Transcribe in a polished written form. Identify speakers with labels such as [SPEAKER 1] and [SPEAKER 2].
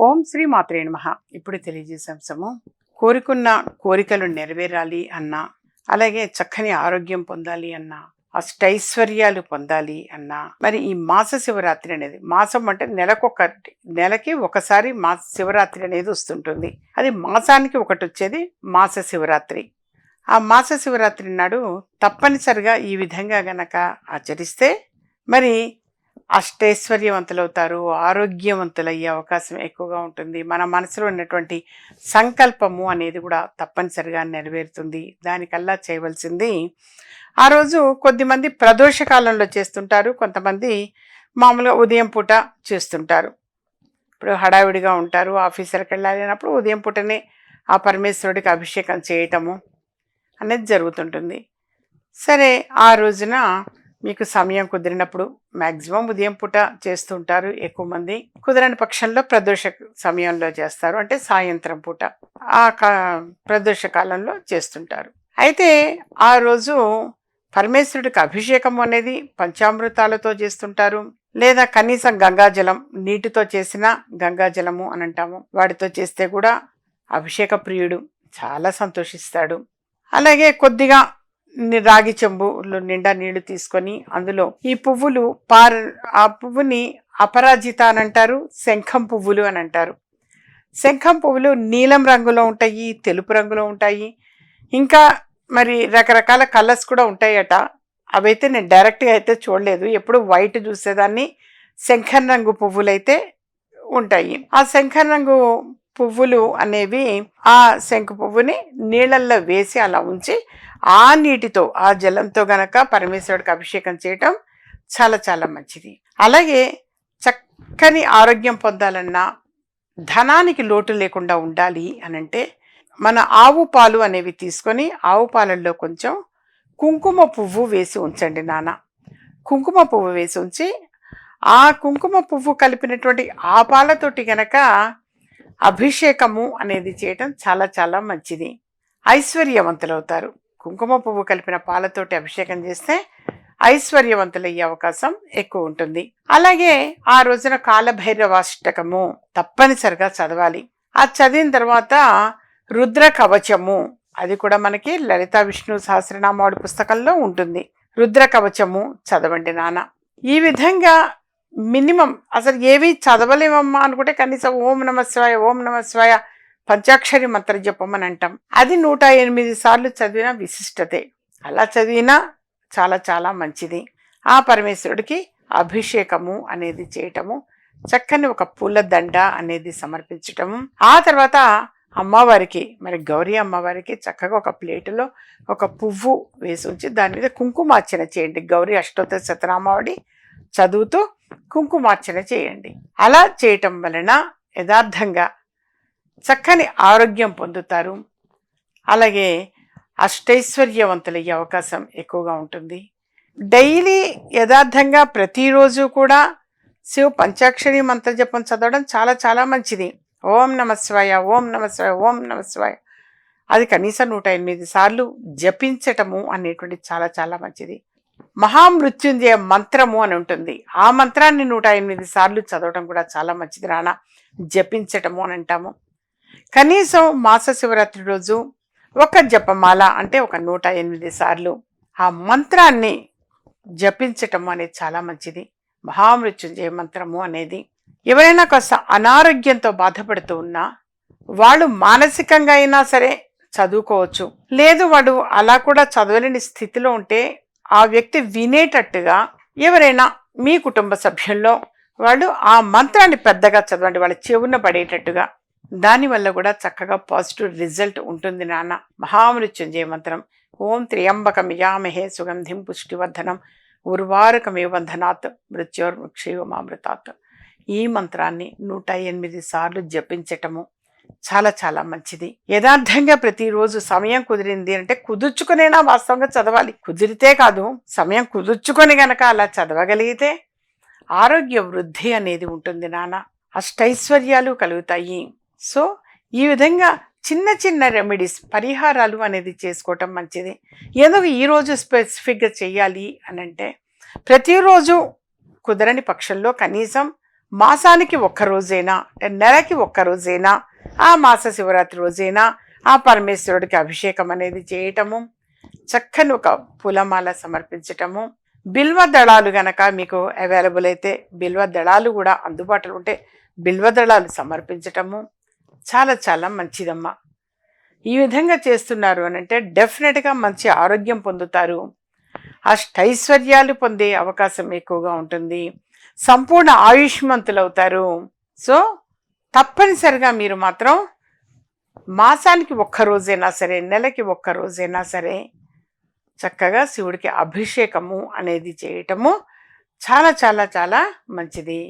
[SPEAKER 1] ఓం శ్రీ మాత్రే నమః. ఇప్పుడు తెలియజేసే అంశము కోరుకున్న కోరికలు నెరవేరాలి అన్నా, అలాగే చక్కని ఆరోగ్యం పొందాలి అన్నా, అష్టైశ్వర్యాలు పొందాలి అన్నా, మరి ఈ మాస శివరాత్రి అనేది, మాసం అంటే నెలకి ఒకసారి మాస శివరాత్రి అనేది వస్తుంటుంది. అది మాసానికి ఒకటి వచ్చేది మాస శివరాత్రి. ఆ మాస శివరాత్రి నాడు తప్పనిసరిగా ఈ విధంగా గనక ఆచరిస్తే మరి అష్టైశ్వర్యవంతులవుతారు, ఆరోగ్యవంతులయ్యే అవకాశం ఎక్కువగా ఉంటుంది. మన మనసులో ఉన్నటువంటి సంకల్పము అనేది కూడా తప్పనిసరిగా నెరవేరుతుంది. దానికల్లా చేయవలసింది, ఆ రోజు కొద్దిమంది ప్రదోష కాలంలో చేస్తుంటారు, కొంతమంది మామూలుగా ఉదయం పూట చేస్తుంటారు. ఇప్పుడు హడావిడిగా ఉంటారు, ఆఫీసర్కి వెళ్ళాలినప్పుడు ఉదయం పూటనే ఆ పరమేశ్వరుడికి అభిషేకం చేయటము అనేది జరుగుతుంటుంది. సరే, ఆ రోజున మీకు సమయం కుదిరినప్పుడు మ్యాక్సిమం ఉదయం పూట చేస్తుంటారు ఎక్కువ మంది. కుదరని పక్షంలో ప్రదోష సమయంలో చేస్తారు, అంటే సాయంత్రం పూట ఆ ప్రదోష కాలంలో చేస్తుంటారు. అయితే ఆ రోజు పరమేశ్వరుడికి అభిషేకం అనేది పంచామృతాలతో చేస్తుంటారు, లేదా కనీసం గంగాజలం, నీటితో చేసిన గంగాజలము అని అంటాము, వాటితో చేస్తే కూడా అభిషేక ప్రియుడు చాలా సంతోషిస్తాడు. అలాగే కొద్దిగా రాగి చెంబులో నిండా నీళ్లు తీసుకొని అందులో ఈ పువ్వులు ఆ పువ్వుని అపరాజిత అని అంటారు, శంఖం పువ్వులు అని అంటారు. శంఖం పువ్వులు నీలం రంగులో ఉంటాయి, తెలుపు రంగులో ఉంటాయి, ఇంకా మరి రకరకాల కలర్స్ కూడా ఉంటాయట. అవైతే నేను డైరెక్ట్గా అయితే చూడలేదు, ఎప్పుడు వైట్ చూసేదాన్ని. శంఖం రంగు పువ్వులు అయితే ఉంటాయి. ఆ శంఖం రంగు పువ్వులు అనేవి ఆ శంఖ పువ్వుని నీళ్ళల్లో వేసి అలా ఉంచి ఆ నీటితో, ఆ జలంతో గనక పరమేశ్వరుడికి అభిషేకం చేయటం చాలా చాలా మంచిది. అలాగే చక్కని ఆరోగ్యం పొందాలన్నా, ధనానికి లోటు లేకుండా ఉండాలి అనంటే, మన ఆవు పాలు అనేవి తీసుకొని ఆవు పాలల్లో కొంచెం కుంకుమ పువ్వు వేసి ఉంచండి నాన్న. కుంకుమ పువ్వు వేసి ఉంచి ఆ కుంకుమ పువ్వు కలిపినటువంటి ఆ పాలతోటి గనక అభిషేకము అనేది చేయటం చాలా చాలా మంచిది. ఐశ్వర్యవంతులవుతారు. కుంకుమ పువ్వు కలిపిన పాలతోటి అభిషేకం చేస్తే ఐశ్వర్యవంతులయ్యే అవకాశం ఎక్కువ ఉంటుంది. అలాగే ఆ రోజున కాలభైరవాష్టకము తప్పనిసరిగా చదవాలి. ఆ చదివిన తర్వాత రుద్ర కవచము, అది కూడా మనకి లలితా విష్ణు సహస్రనామావళి పుస్తకంలో ఉంటుంది. రుద్ర కవచము చదవండి నాన్న. ఈ విధంగా మినిమం అసలు ఏవి చదవలేమమ్మా అనుకుంటే కనీసం ఓం నమ శివాయ, ఓం నమ శివాయ పంచాక్షరి మంత్ర జపం అని అంటాం, అది 108 సార్లు చదివిన విశిష్టతే. అలా చదివినా చాలా చాలా మంచిది. ఆ పరమేశ్వరుడికి అభిషేకము అనేది చేయటము, చక్కని ఒక పూల దండ అనేది సమర్పించటము. ఆ తర్వాత అమ్మవారికి, మరి గౌరీ అమ్మవారికి చక్కగా ఒక ప్లేటులో ఒక పువ్వు వేసి ఉంచి దాని మీద కుంకుమార్చన చేయండి. గౌరీ అష్టోత్తర శతనామావళి చదువుతూ కుంకుమార్చన చేయండి. అలా చేయటం వలన యథార్థంగా చక్కని ఆరోగ్యం పొందుతారు. అలాగే అష్టైశ్వర్యవంతులయ్యే అవకాశం ఎక్కువగా ఉంటుంది. డైలీ యథార్థంగా ప్రతిరోజు కూడా శివ పంచాక్షరి మంత్ర జపం చదవడం చాలా చాలా మంచిది. ఓం నమ శివాయ, ఓం నమ శివాయ, ఓం నమ శివాయ, అది కనీసం 108 సార్లు జపించటము అనేటువంటి చాలా చాలా మంచిది. మహామృత్యుంజయ మంత్రము అని ఉంటుంది, ఆ మంత్రాన్ని 108 సార్లు చదవటం కూడా చాలా మంచిది నాన్న. జపించటము అని అంటాము. కనీసం మాస శివరాత్రి రోజు ఒక జపమాల అంటే ఒక 108 సార్లు ఆ మంత్రాన్ని జపించటము అనేది చాలా మంచిది. మహామృత్యుంజయ మంత్రము అనేది ఎవరైనా కాస్త అనారోగ్యంతో బాధపడుతూ ఉన్నా వాళ్ళు మానసికంగా అయినా సరే చదువుకోవచ్చు, లేదు వాడు అలా కూడా చదవలేని స్థితిలో ఉంటే ఆ వ్యక్తి వినేటట్టుగా ఎవరైనా మీ కుటుంబ సభ్యుల్లో వాళ్ళు ఆ మంత్రాన్ని పెద్దగా చదవండి, వాళ్ళ చెవున పడేటట్టుగా. దానివల్ల కూడా చక్కగా పాజిటివ్ రిజల్ట్ ఉంటుంది నాన్న. మహామృత్యుంజయ మంత్రం. ఓం త్ర్యంబకమియామహే సుగంధిం పుష్టివర్ధనం ఉర్వారుకమివ బంధనాత్ మృత్యోర్ముక్షయోమామృతాత్. ఈ మంత్రాన్ని 108 సార్లు జపించటము చాలా చాలా మంచిది. యథార్థంగా ప్రతిరోజు సమయం కుదిరింది అంటే కుదుర్చుకునేనా వాస్తవంగా చదవాలి. కుదిరితే కాదు, సమయం కుదుర్చుకొని గనక అలా చదవగలిగితే ఆరోగ్య వృద్ధి అనేది ఉంటుంది నాన్న. అష్టైశ్వర్యాలు కలుగుతాయి. సో ఈ విధంగా చిన్న చిన్న రెమెడీస్, పరిహారాలు అనేది చేసుకోవటం మంచిది. ఎందుకు ఈరోజు స్పెసిఫిక్గా చెయ్యాలి అని అంటే, ప్రతిరోజు కుదరని పక్షంలో కనీసం మాసానికి ఒక్క రోజైనా, అంటే నెలకి ఒక్క రోజైనా, ఆ మాస శివరాత్రి రోజైనా ఆ పరమేశ్వరుడికి అభిషేకం అనేది చేయటము, చక్కని ఒక పూలమాల సమర్పించటము, బిల్వ దళాలు గనక మీకు అవైలబుల్ అయితే బిల్వ దళాలు కూడా అందుబాటులో ఉంటే బిల్వ దళాలు సమర్పించటము చాలా చాలా మంచిదమ్మా. ఈ విధంగా చేస్తున్నారు అని అంటే డెఫినెట్గా మంచి ఆరోగ్యం పొందుతారు, అష్టైశ్వర్యాలు పొందే అవకాశం ఎక్కువగా ఉంటుంది, సంపూర్ణ ఆయుష్మంతులవుతారు. సో తప్పనిసరిగా మీరు మాత్రం మాసానికి ఒక్క రోజైనా సరే, నెలకి ఒక్క రోజైనా సరే చక్కగా శివుడికి అభిషేకము అనేది చేయటము చాలా చాలా చాలా మంచిది.